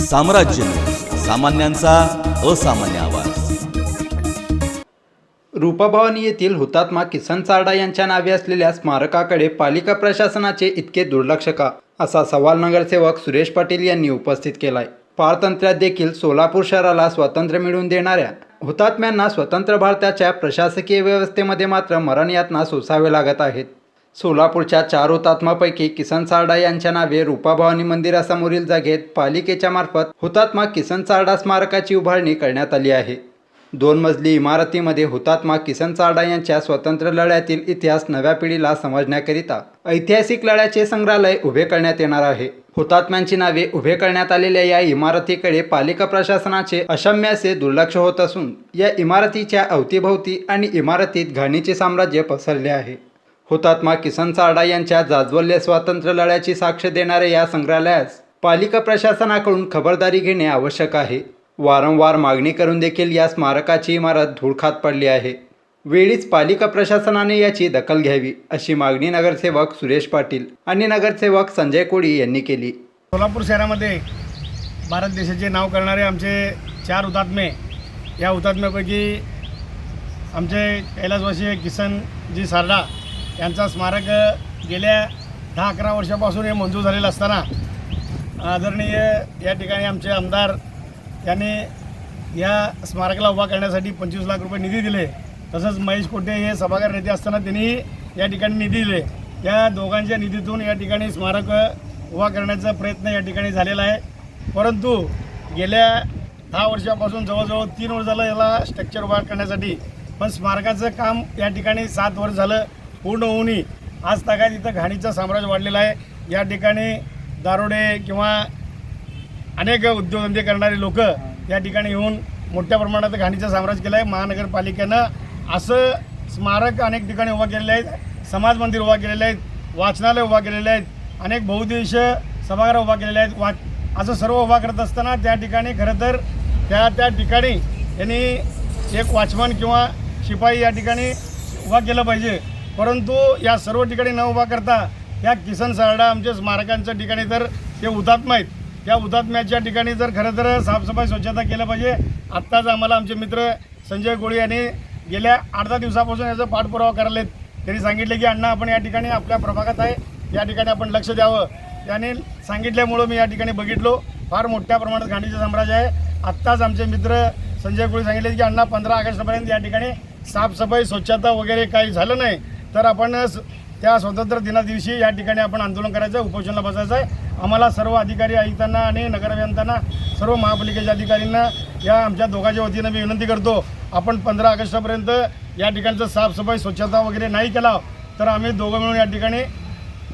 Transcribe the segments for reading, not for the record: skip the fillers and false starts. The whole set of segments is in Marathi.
साम्राज्य न्यूज, सामान्यांचा असामान्य आवाज। रूपाभवानी येथील हुतात्मा किसन चारडा यांच्या नावे असलेल्या स्मारकाकडे पालिका प्रशासनाचे इतके दुर्लक्ष का, असा सवाल नगरसेवक सुरेश पाटील यांनी उपस्थित केलाय। पारतंत्र्यात देखील सोलापूर शहराला स्वातंत्र्य मिळवून देणाऱ्या हुतात्म्यांना स्वतंत्र भारताच्या प्रशासकीय व्यवस्थेमध्ये मात्र मरण यातना सोसावे लागत आहेत। सोलापूरच्या 4 हुतात्मापैकी किसन चारडा यांच्या नावे रूपाभवानी मंदिरासमोरील जागेत पालिकेच्या मार्फत हुतात्मा किसन चारडा स्मारकाची उभारणी करण्यात आली आहे। 2 मजली इमारतीमध्ये हुतात्मा किसन चारडा यांच्या स्वतंत्र लढ्यातील इतिहास नव्या पिढीला समजण्याकरिता ऐतिहासिक लढ्याचे संग्रहालय उभे करण्यात येणार आहे। हुतात्म्यांची नावे उभे करण्यात आलेल्या या इमारतीकडे पालिका प्रशासनाचे अक्षम्य असे दुर्लक्ष होत असून या इमारतीच्या अवतीभोवती आणि इमारतीत घाणीचे साम्राज्य पसरले आहे। हुतात्मा किसन चारडा यांच्या जाज्वल्य स्वातंत्र्य लढ्याची साक्ष देणाऱ्या या संग्रहालयास पालिका प्रशासनाकडून खबरदारी घेणे आवश्यक आहे। वारंवार मागणी करून देखील या स्मारकाची इमारत धूळखात पडली आहे। वेळीच पालिका प्रशासनाने याची दखल घ्यावी, अशी मागणी नगरसेवक सुरेश पाटील आणि नगरसेवक संजय कोळी यांनी केली। सोलापूर शहरामध्ये भारत देशाचे नाव करणारे आमचे 4 हुतात्मे, या हुतात्म्यापैकी आमचे कैलासवासी किसनजी चारडा यांचा स्मारक गेल्या 10-11 वर्षापासून हे मंजूर झालेलं असताना आदरणीय या ठिकाणी आमचे आमदार यांनी या स्मारकाला उभा करण्यासाठी 25 लाख रुपये निधी दिले। तसंच महेश कोटे हे सभागृह नेते असताना त्यांनी या ठिकाणी निधी दिले। या दोघांच्या निधीतून या ठिकाणी स्मारक उभा करण्याचा प्रयत्न या ठिकाणी झालेला आहे। परंतु गेल्या 10 वर्षापासून जवळजवळ 3 वर्ष झालं याला स्ट्रक्चर उभा करण्यासाठी, पण स्मारकाचं काम या ठिकाणी 7 वर्ष झालं पूर्ण होऊनही आज तागात इथं घाणीचं साम्राज्य वाढलेलं आहे। या ठिकाणी दारोडे किंवा अनेक उद्योगधंदे करणारे लोक या ठिकाणी येऊन मोठ्या प्रमाणात घाणीचं साम्राज्य केलं आहे। महानगरपालिकेनं असं स्मारक अनेक ठिकाणी उभा केलेले आहेत, समाज मंदिर उभा केलेले आहेत, वाचनालय उभा केलेले आहेत, अनेक बहुउद्देशीय सभागृह उभा केलेले आहेत। असं सर्व उभा करत असताना त्या ठिकाणी खरं तर त्या ठिकाणी यांनी एक वॉचमन किंवा शिपाई या ठिकाणी उभा केलं पाहिजे। परंतु या सर्व ठिकाणी न उभा करता या किसन चारडा आमच्या स्मारकांच्या ठिकाणी तर ते हुतात्मा आहेत, त्या हुतात्म्याच्या ठिकाणी जर खरं तर साफसफाई स्वच्छता केलं पाहिजे। आत्ताच आम्हाला आमचे मित्र संजय कोळी यांनी गेल्या 8-10 दिवसापासून याचा पाठपुरावा करायला आहेत। त्यांनी सांगितले की अण्णा आपण या ठिकाणी आपल्या प्रभागात आहे, या ठिकाणी आपण लक्ष द्यावं। त्याने सांगितल्यामुळं मी या ठिकाणी बघितलो फार मोठ्या प्रमाणात घाणीचं साम्राज्य आहे। आत्ताच आमचे मित्र संजय कोळी सांगितले की अण्णा 15 ऑगस्टपर्यंत या ठिकाणी साफसफाई स्वच्छता वगैरे काही झालं नाही तर आपण त्या स्वातंत्र्य दिनादिवशी या ठिकाणी आपण आंदोलन करायचं, उपोषणाला बसायचं आहे। आम्हाला सर्व अधिकारी आयुक्तांना आणि नगराभियंत्यांना सर्व महापालिकेच्या अधिकाऱ्यांना या आमच्या दोघांच्या वतीनं मी विनंती करतो, आपण 15 ऑगस्टपर्यंत या ठिकाणचं साफसफाई स्वच्छता वगैरे नाही केला तर आम्ही दोघं मिळून या ठिकाणी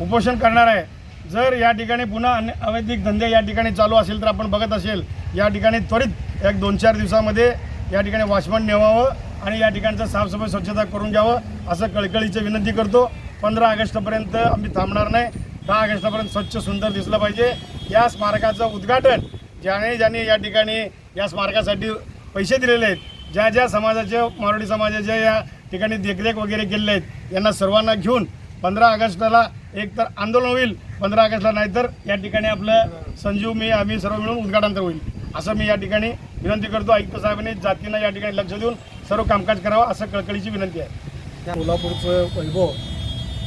उपोषण करणार आहे। जर या ठिकाणी पुन्हा अवैधिक धंदे या ठिकाणी चालू असेल तर आपण बघत असेल या ठिकाणी त्वरित एक 2-4 दिवसामध्ये या ठिकाणी वॉचमन नेमावं आणि या ठिकाणचं साफसफाई स्वच्छता करून घ्यावं, असं कळकळीची विनंती करतो। 15 ऑगस्टपर्यंत आम्ही थांबणार नाही, 10 ऑगस्टपर्यंत स्वच्छ सुंदर दिसलं पाहिजे। या स्मारकाचं उद्घाटन ज्याने या ठिकाणी या स्मारकासाठी पैसे दिलेले आहेत, ज्या समाजाचे मारोडी समाजाच्या या ठिकाणी देखरेख वगैरे केलेले आहेत, यांना सर्वांना घेऊन 15 ऑगस्टला एक तर आंदोलन होईल, 15 ऑगस्टला नाहीतर या ठिकाणी आपलं संजीव आम्ही सर्व मिळून उद्घाटन तर होईल, असं मी या ठिकाणी विनंती करतो। आयुक्त साहेबांनी जातीनं या ठिकाणी लक्ष देऊन सर्व कामकाज करावं, असं कळकळीची विनंती आहे। सोलापूरचं वैभव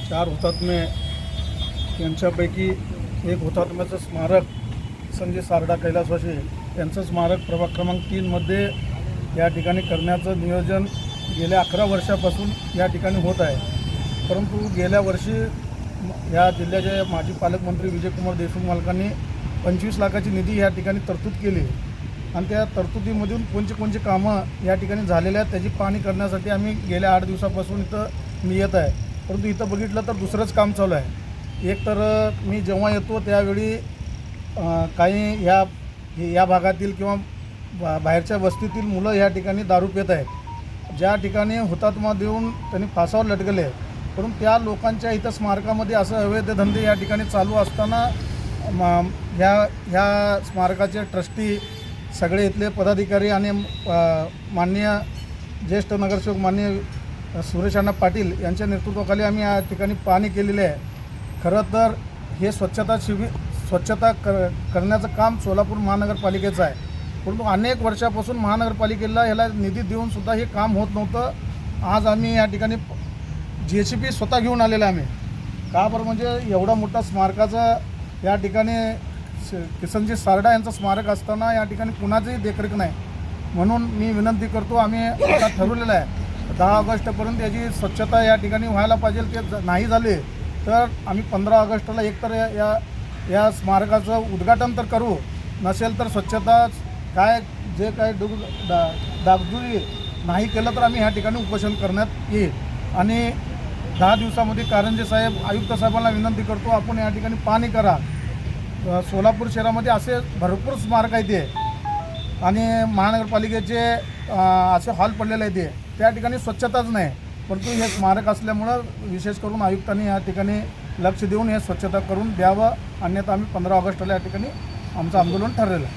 4 हुतात्मे यांच्यापैकी एक हुतात्म्याचं स्मारक संजय चारडा कैलासवासी यांचं स्मारक प्रभाग क्रमांक 3 मध्ये या ठिकाणी करण्याचं नियोजन गेल्या 11 वर्षापासून या ठिकाणी होत आहे। परंतु गेल्या वर्षी या जिल्ह्याचे माजी पालकमंत्री विजयकुमार देशमुख मालकांनी 25 लाखाची निधी या ठिकाणी तरतूद केली आणि त्या तरतुदीमधून कोणची कामं या ठिकाणी झालेल्या आहेत त्याची पाहणी करण्यासाठी आम्ही गेल्या 8 दिवसापासून इथं मी येत आहे। परंतु इथं बघितलं तर दुसरंच काम चालू आहे। एक तर मी जेव्हा येतो त्यावेळी काही या भागातील किंवा बाहेरच्या वस्तीतील मुलं या ठिकाणी दारू पित आहेत, ज्या ठिकाणी हुतात्मा देऊन त्यांनी फासावर लटकले, परंतु त्या लोकांच्या इथं स्मारकामध्ये असं अवैध धंदे या ठिकाणी चालू असताना ह्या स्मारकाचे ट्रस्टी सगळे इथले पदाधिकारी आणि माननीय ज्येष्ठ नगरसेवक माननीय सुरेश अण्णा पाटील यांच्या नेतृत्वाखाली आम्ही या ठिकाणी पाहणी केलेली आहे। खरं तर हे स्वच्छता स्वच्छता करण्याचं काम सोलापूर महानगरपालिकेचं आहे. परंतु अनेक वर्षापासून महानगरपालिकेला ह्याला निधी देऊनसुद्धा हे काम होत नव्हतं. आज आम्ही या ठिकाणी JCB स्वतः घेऊन आलेलं आम्ही. का बरं म्हणजे एवढा मोठा स्मारकाचं या ठिकाणी किसनजी सारडा यांचं स्मारक असताना या ठिकाणी कुणाचीही देखरेख नाही. म्हणून मी विनंती करतो, आम्ही आता ठरवलेलं आहे 10 ऑगस्टपर्यंत याची स्वच्छता या ठिकाणी व्हायला पाहिजे. ते नाही झाले तर आम्ही 15 ऑगस्टला एकतर या स्मारकाचं उद्घाटन तर करू, नसेल तर स्वच्छता काय जे काय डागडुजी नाही केलं तर आम्ही ह्या ठिकाणी उपोषण करण्यात येईल. आणि 10 दिवसामध्ये कारंजे साहेब, आयुक्त साहेबांना विनंती करतो, आपण या ठिकाणी पाहणी करा. सोलापूर शहरामध्ये असे भरपूर स्मारक आहेत ते आणि महानगरपालिकेचे असे हॉल पडलेले आहेत ते, त्या ठिकाणी स्वच्छताच नाही. परंतु हे स्मारक असल्यामुळं विशेष करून आयुक्तांनी या ठिकाणी लक्ष देऊन हे स्वच्छता करून द्यावं. अन्यथा आम्ही 15 ऑगस्टला या ठिकाणी आमचं आंदोलन ठरलेलं आहे.